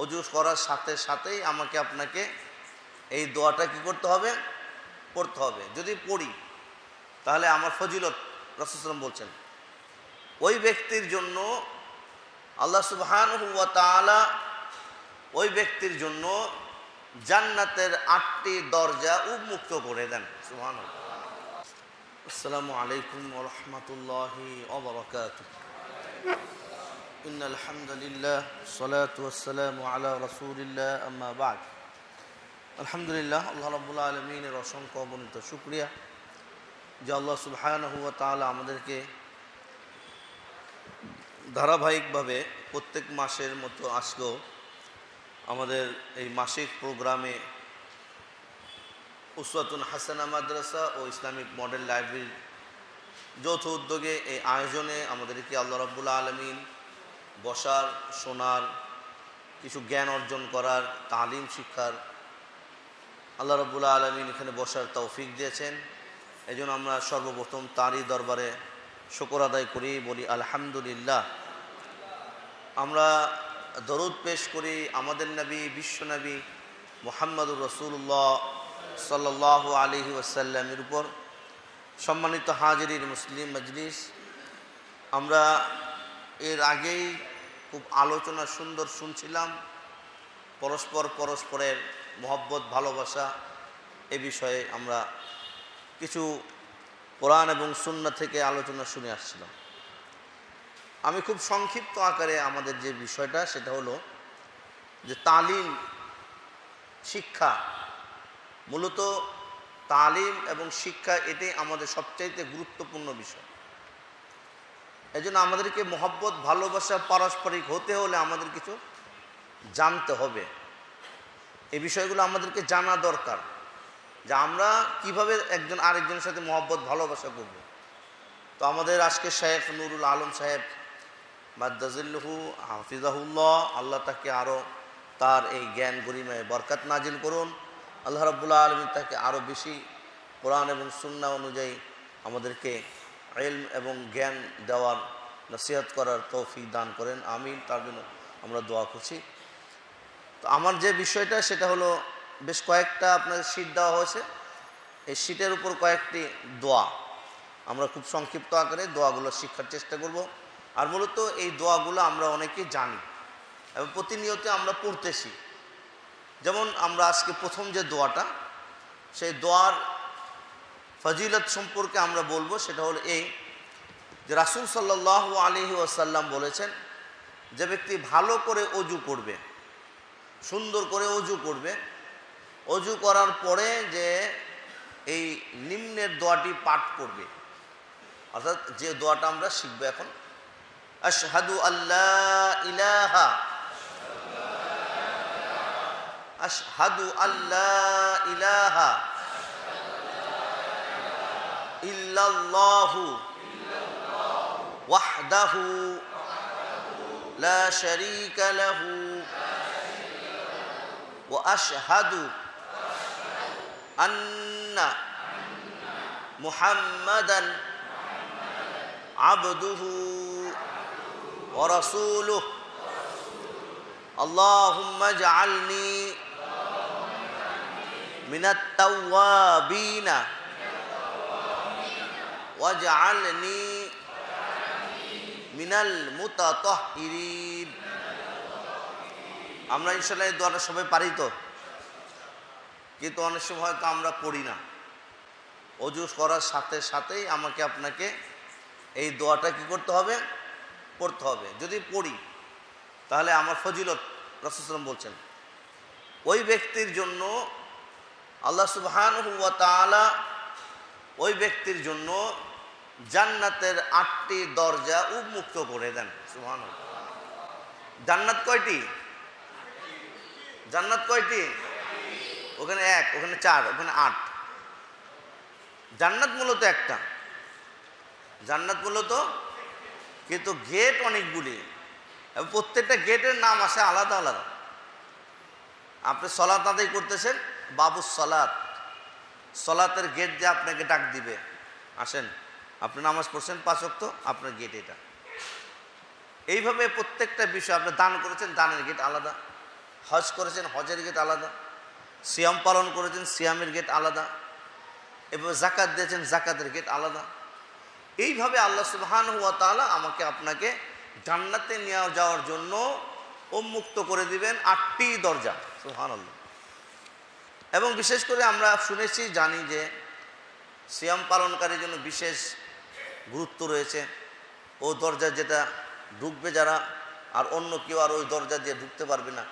অজু করার সাথে সাথেই আমাকে আপনাকে এই দোয়াটা কি করতে হবে, পড়তে হবে। যদি পড়ি তাহলে আমার ফজিলত রাসূলুল্লাহ সাল্লাল্লাহু আলাইহি ওয়াসাল্লাম বলছেন ওই ব্যক্তির জন্য আল্লাহ সুবহানাহু ওয়া তাআলা ওই ব্যক্তির জন্য জান্নাতের 8টি দরজা উন্মুক্ত করে দেন। সুবহানাল্লাহ। আসসালামু আলাইকুম ওয়া রাহমাতুল্লাহি ওয়া বারাকাতুহু। ইন্নাল হামদুলিল্লাহ সালাতু ওয়াসসালামু আলা রাসূলিল্লাহ আম্মা বা'দ। আলহামদুলিল্লাহ, আল্লাহ রাব্বুল আলামিনের অসংখ্য অগণিত শুকরিয়া যে আল্লাহ সুবহানাহু ওয়া তাআলা আমাদেরকে ধারাবাহিকভাবে প্রত্যেক মাসের মতো আজকেও আমাদের এই মাসিক প্রোগ্রামে উসওয়াতুন হাসানা মাদ্রাসা ও ইসলামিক মডেল লাইব্রেরির যৌথ উদ্যোগে এই আয়োজনে আমাদেরকে আল্লাহ রাব্বুল আলামিন বসার, শোনার, কিছু জ্ঞান অর্জন করার, তালিম শিক্ষার আল্লাহ রাব্বুল আলামিন এখানে বসার তৌফিক দিয়েছেন। এই জন্য আমরা সর্বপ্রথম তারই দরবারে শুকর আদায় করি, বলি আলহামদুলিল্লাহ। আমরা দরুদ পেশ করি আমাদের নবী, বিশ্বনবী মুহাম্মদুর রাসূলুল্লাহ সাল্লাল্লাহু আলাইহি ওয়াসাল্লামের উপর। সম্মানিত হাজিরিন মুসলিম মজলিস, আমরা এর আগেই খুব আলোচনা সুন্দর শুনছিলাম পরস্পরের মহব্বত, ভালোবাসা এ বিষয়ে আমরা কিছু কোরআন এবং সুন্নাহ থেকে আলোচনা শুনে আসছিলাম। আমি খুব সংক্ষিপ্ত আকারে আমাদের যে বিষয়টা সেটা হলো যে তালিম, শিক্ষা, মূলত তালিম এবং শিক্ষা এটাই আমাদের সবচাইতে গুরুত্বপূর্ণ বিষয়। এই জন্য আমাদেরকে মহব্বত, ভালোবাসা পারস্পরিক হতে হলে আমাদের কিছু জানতে হবে। এই বিষয়গুলো আমাদেরকে জানা দরকার যে আমরা কিভাবে একজন আরেকজনের সাথে মহব্বত, ভালোবাসা করব। তো আমাদের আজকে শেখ নুরুল আলম সাহেব মাদ্দাজিল্লুহু হাফিজাহুল্লাহ, আল্লাহ তাকে আরও তার এই জ্ঞান গরিমায় বরকত নাজিল করুন। আল্লাহ রাব্বুল আলামিন তাকে আরও বেশি কোরআন এবং সুন্নাহ অনুযায়ী আমাদেরকে ইলম এবং জ্ঞান দেওয়ার, নসিহত করার তৌফিক দান করেন, আমিন। তার জন্য আমরা দোয়া করছি। তো আমার যে বিষয়টা সেটা হলো, বেশ কয়েকটা আপনাদের শীট দেওয়া হয়েছে, এই শীটের উপর কয়েকটি দোয়া আমরা খুব সংক্ষিপ্ত আকারে দোয়াগুলো শিক্ষার চেষ্টা করব। আর মূলত এই দোয়াগুলো আমরা অনেকেই জানি এবং প্রতিনিয়ত আমরা পড়তেছি। যেমন আমরা আজকে প্রথম যে দোয়াটা, সেই দোয়ার ফজিলত সম্পর্কে আমরা বলবো। সেটা হলো এই যে রাসূল সাল্লাল্লাহু আলাইহি ওয়াসাল্লাম বলেছেন, যে ব্যক্তি ভালো করে অজু করবে, সুন্দর করে অজু করবে, অজু করার পরে যে এই নিম্নের দোয়াটি পাঠ করবে, অর্থাৎ যে দোয়াটা আমরা শিখব এখন, আশহাদু আল্লা ইলাহা, আশহাদু আল্লা ইলাহা ইল্লাল্লাহু ওয়াহদাহু লা শারীকা লাহু ওয়া আশহাদু আন্না মুহাম্মাদান আবদুহু ওয়া রাসূলুহু আল্লাহুম্মা ইজআলনি মিনাত তাওয়াবিনা ওয়াজআলনি মিনাল মুতাতাহহিরিন। আমরা ইনশাআল্লাহ এই দোয়াটা সবাই পারি তো, কিন্তু অনেক সময় হয়তো আমরা পড়ি না। অজু করার সাথে সাথেই আমাকে আপনাকে এই দোয়াটা কি করতে হবে, পড়তে হবে। যদি পড়ি তাহলে আমার ফজিলত রাসূলুল্লাহ সাল্লাল্লাহু আলাইহি ওয়াসাল্লাম বলছেন ওই ব্যক্তির জন্য আল্লাহ সুবহানাহু ওয়া তাআলা ওই ব্যক্তির জন্য জান্নাতের 8টি দরজা উন্মুক্ত করে দেন। সুবহানাল্লাহ। জান্নাত কয়টি? জান্নাত কয়টি? ওখানে 1, ওখানে 4, ওখানে 8। জান্নাত মূলত একটা, জান্নাত মূলত, কিন্তু গেট অনেকগুলি এবং প্রত্যেকটা গেটের নাম আছে আলাদা আলাদা। আপনি সলাত আদায় করতেছেন, বাবুস সলাত, সলাতের গেট যে আপনাকে ডাক দিবে, আসেন আপনি নামাজ পড়ছেন 5 ওয়াক্ত, আপনার গেট এটা। এইভাবে প্রত্যেকটা বিষয়, আপনি দান করেছেন, দানের গেট আলাদা, হজ করেছেন, হজের গেট আলাদা, সিয়াম পালন করেছেন, সিয়ামের গেট আলাদা, এভাবে জাকাত দিয়েছেন, জাকাতের গেট আলাদা। এইভাবে আল্লাহ সুবহানাহু ওয়া তাআলা আমাকে আপনাকে জান্নাতে নিয়ে যাওয়ার জন্য উন্মুক্ত করে দিবেন 8টি দরজা। সুবহানাল্লাহ। এবং বিশেষ করে আমরা শুনেছি, জানি যে সিয়াম পালনকারীর জন্য বিশেষ গুরুত্ব রয়েছে। ও দরজা যেটা ঢুকবে যারা, আর অন্য কেউ আর ওই দরজা দিয়ে ঢুকতে পারবে না,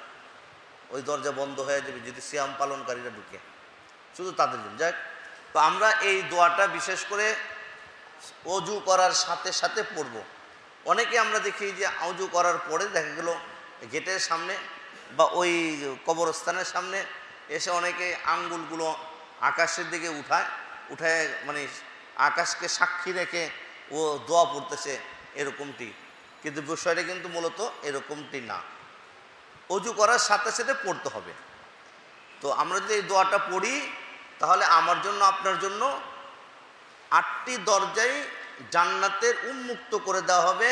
ওই দরজা বন্ধ হয়ে যাবে যদি সিয়াম পালনকারীরা ঢুকে, শুধু তাদের জন্য। যাক, তো আমরা এই দোয়াটা বিশেষ করে অজু করার সাথে সাথে পড়ব। অনেকে আমরা দেখি যে অজু করার পরে দেখা গেল গেটের সামনে বা ওই কবরস্থানের সামনে এসে অনেকে আঙ্গুলগুলো আকাশের দিকে উঠায়, মানে আকাশকে সাক্ষী রেখে ও দোয়া পড়তেছে, এরকমটি। কিন্তু বিষয়টা কিন্তু মূলত এরকমটি না, অজু করার সাথে সাথে পড়তে হবে। তো আমরা যদি এই দোয়াটা পড়ি তাহলে আমার জন্য, আপনার জন্য 8টি দরজাই জান্নাতের উন্মুক্ত করে দেওয়া হবে।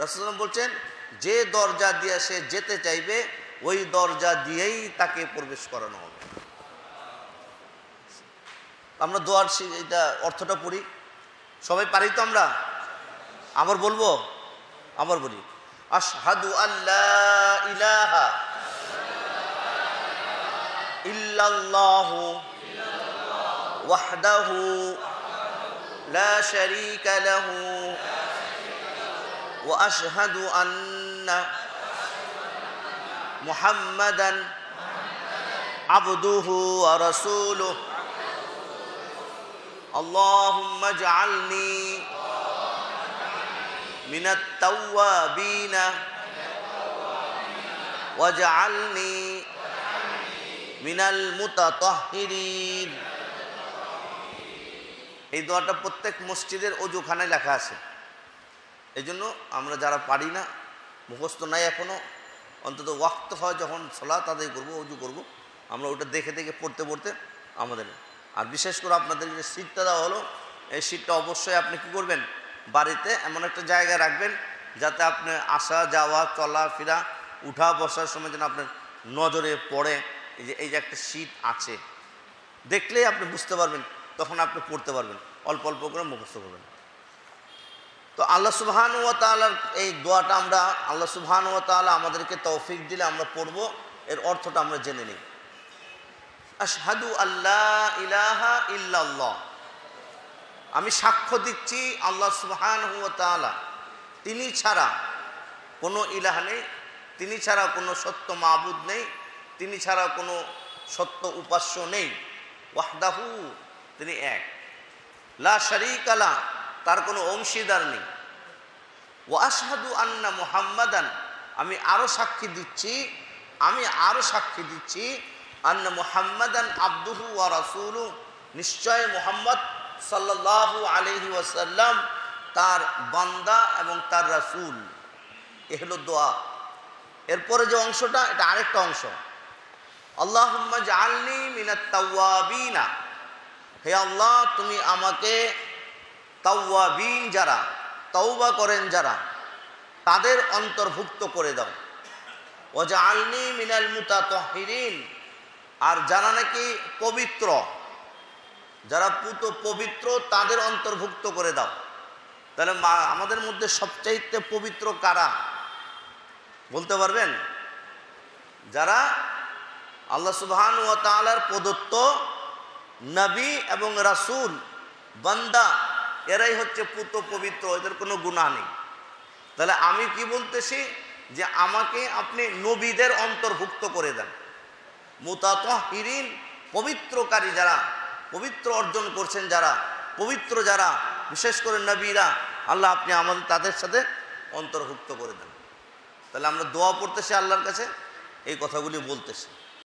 রাসূলুল্লাহ বলছেন, যে দরজা দিয়ে সে যেতে চাইবে ওই দরজা দিয়েই তাকে প্রবেশ করানো হবে। আমরা দোয়ার এটা অর্থটা পড়ি, সবাই পারি তো আমরা? আবার বলবো, আবার বলি, আশহাদু আল্লা ইলাহা ইল্লাল্লাহু ওয়াহদাহু লা শারীকা লাহু ওয়া আশহাদু আন্না মুহাম্মাদান আবদুহু ওয়া রাসূলুহু আল্লাহুম্মা ইজআলনি মিনাত তাওয়াবিনা ওয়াজআলনি মিনাল মুতাতাহহিরিন। এই দোয়াটা প্রত্যেক মসজিদের অজুখানায় লেখা আছে। এই জন্য আমরা যারা পারি না, মুখস্থ নাই এখনো, অন্তত ওয়াক্ত হয় যখন সালাত আদায় করবো, অজু করবো, আমরা ওটা দেখে দেখে পড়তে পড়তে আমাদের। আর বিশেষ করে আপনাদের যে সিটটা দেওয়া হলো, এই সিটটা অবশ্যই আপনি কী করবেন, বাড়িতে এমন একটা জায়গায় রাখবেন যাতে আপনি আসা যাওয়া চলাফেরা উঠা বসার সময় যেন আপনার নজরে পড়ে এই যে একটা সিট আছে, দেখলেই আপনি বুঝতে পারবেন, তখন আপনি পড়তে পারবেন, অল্প অল্প করে মুখস্থ করবেন। তো আল্লাহ সুবহানাহু ওয়া তাআলার এই দোয়াটা আমরা, আল্লাহ সুবহানাহু ওয়া তাআলা আমাদেরকে তৌফিক দিলে আমরা পড়ব। এর অর্থটা আমরা জেনে নিই। আশহাদু আল্লা ইলাহা ইল্লাল্লাহ, আমি সাক্ষ্য দিচ্ছি আল্লাহ সুবহানাহু ওয়া তাআলা তিনি ছাড়া কোনো ইলাহ নেই, তিনি ছাড়া কোনো সত্য মাবুদ নেই, তিনি ছাড়া কোনো সত্য উপাস্য নেই। ওয়াহদাহু, তিনি এক। লা শারীকা লা, তার কোনো অংশীদার নেই। ওয়া আশহাদু আন্না মুহাম্মাদান, আমি আরও সাক্ষী দিচ্ছি আন্না মুহাম্মাদান আবদুহু ওয়া রাসূলুহু, নিশ্চয় মুহাম্মদ সাল্লাল্লাহু আলাইহি ওয়াসাল্লাম তার বান্দা এবং তার রাসূল। এ হলো দোয়া। এরপরে যে অংশটা, এটা আরেকটা অংশ। আল্লাহুম্মা ইজআলনি মিনাত তাওয়াবিনা, হে আল্লাহ তুমি আমাকে তাওয়াবিন, যারা তওবা করেন যারা, তাদের অন্তর্ভুক্ত করে দাও। ওয়াজআলনি মিনাল মুতাতাহহিরিন, আর যারা নাকি পবিত্র, যারা পবিত্র তাদের অন্তর্ভুক্ত করে দাও। তাহলে আমাদের মধ্যে সবচাইতে পবিত্র কারা বলতে পারবেন? যারা আল্লাহ সুবহানাহু ওয়া তাআলার প্রদত্ত নবী এবং রাসূল বান্দা, এরাই হচ্ছে পবিত্র, এদের কোনো গুনাহ নেই। তাহলে আমি কি বলতেছি, যে আমাকে আপনি নবীদের অন্তর্ভুক্ত করে দেন। মুতাতাহহিরিন, পবিত্রকারী যারা, পবিত্র অর্জন করছেন যারা, পবিত্র যারা, বিশেষ করে নবীরা, আল্লাহ আপনি আমাদের তাদের সাথে অন্তর্ভুক্ত করে দেন। তাহলে আমরা দোয়া পড়তেছি আল্লাহর কাছে, এই কথাগুলি বলতেছি।